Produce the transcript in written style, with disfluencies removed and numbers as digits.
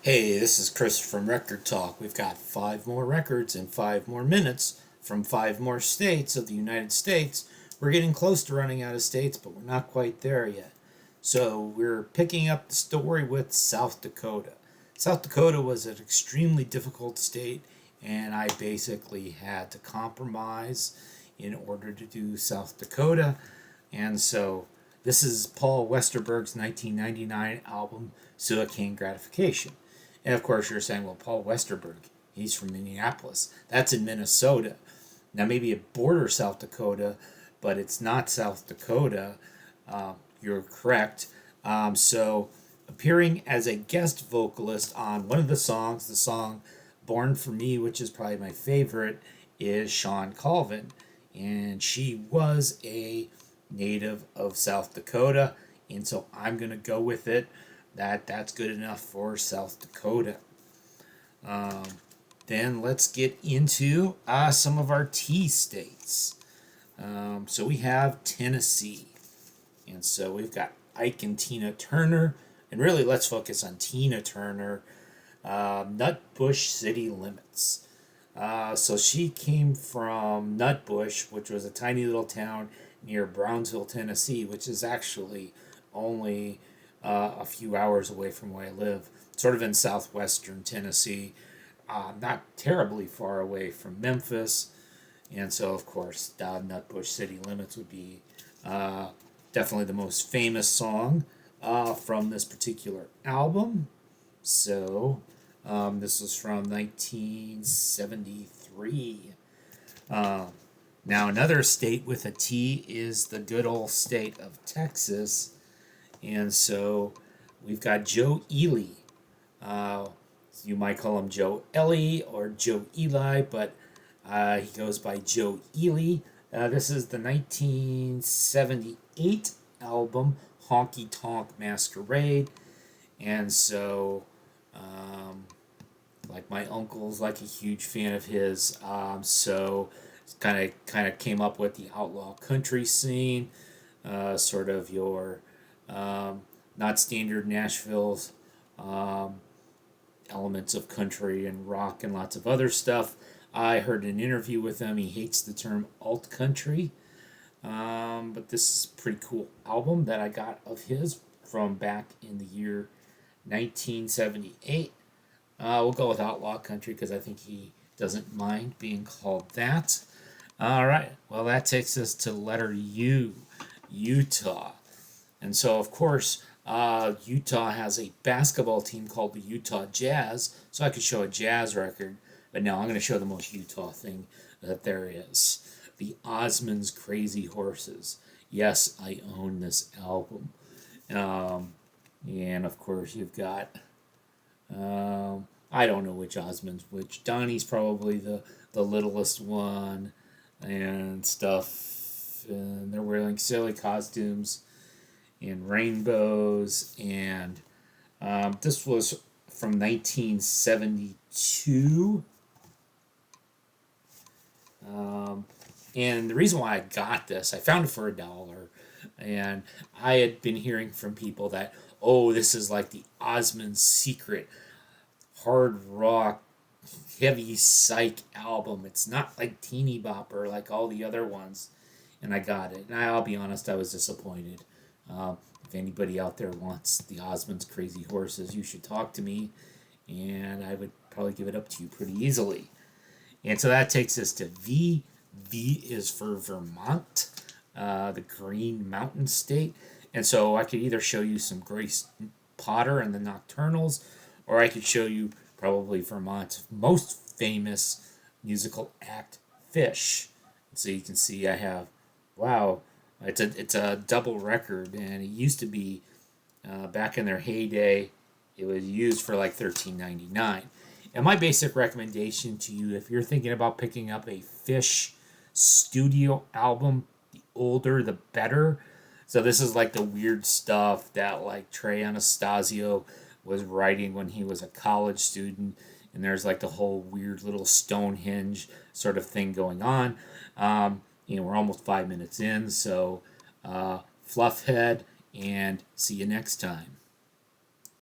Hey, this is Chris from Rekkid Talk. We've got 5 more records in 5 more minutes from 5 more states of the United States. We're getting close to running out of states, but we're not quite there yet. So we're picking up the story with South Dakota. South Dakota was an extremely difficult state, and I basically had to compromise in order to do South Dakota. And so this is Paul Westerberg's 1999 album, Suicane Gratification. And of course, you're saying, well, Paul Westerberg, he's from Minneapolis. That's in Minnesota. Now, maybe it borders South Dakota, but it's not South Dakota. You're correct. So, appearing as a guest vocalist on one of the songs, the song Born for Me, which is probably my favorite, is Shawn Colvin. And she was a native of South Dakota. And so I'm going to go with it. That's good enough for South Dakota. Um, then let's get into some of our T states. So we have Tennessee, and so we've got Ike and Tina Turner, and really let's focus on Tina Turner. Nutbush City Limits. So she came from Nutbush, which was a tiny little town near Brownsville, Tennessee, which is actually only a few hours away from where I live, sort of in southwestern Tennessee, not terribly far away from Memphis. And so, of course, Nutbush City Limits would be definitely the most famous song from this particular album. So, this was from 1973. Now, another state with a T is the good old state of Texas. And so we've got Joe Ely. Uh, you might call him Joe Ellie or Joe Eli, but he goes by Joe Ely. This is the 1978 album Honky Tonk Masquerade. And so, like my uncle's like a huge fan of his. So kind of came up with the outlaw country scene, sort of your not standard Nashville's elements of country and rock and lots of other stuff. I heard an interview with him. He hates the term alt country, but this is a pretty cool album that I got of his from back in the year 1978. We'll go with outlaw country because I think he doesn't mind being called that. All right, well, that takes us to letter U, Utah. And so, of course, Utah has a basketball team called the Utah Jazz, so I could show a jazz record, but now I'm going to show the most Utah thing that there is. The Osmonds Crazy Horses. Yes, I own this album. And of course, you've got, I don't know which Osmond's which. Donnie's probably the littlest one and stuff. And they're wearing silly costumes and rainbows, and this was from 1972. And the reason why I got this, I found it for $1, and I had been hearing from people that, oh, this is like the Osmond Secret hard rock heavy psych album. It's not like teeny bopper like all the other ones, and I got it. And I'll be honest, I was disappointed. If anybody out there wants the Osmonds Crazy Horses, you should talk to me, and I would probably give it up to you pretty easily. And so that takes us to V. V is for Vermont, the Green Mountain State. And so I could either show you some Grace Potter and the Nocturnals, or I could show you probably Vermont's most famous musical act, Fish. So you can see I have, wow, it's a double record, and it used to be back in their heyday. It was used for like $13.99. And my basic recommendation to you, if you're thinking about picking up a Fish studio album, the older the better. So this is like the weird stuff that like Trey Anastasio was writing when he was a college student, and there's like the whole weird little Stonehenge sort of thing going on. We're almost 5 minutes in, so Fluffhead, and see you next time.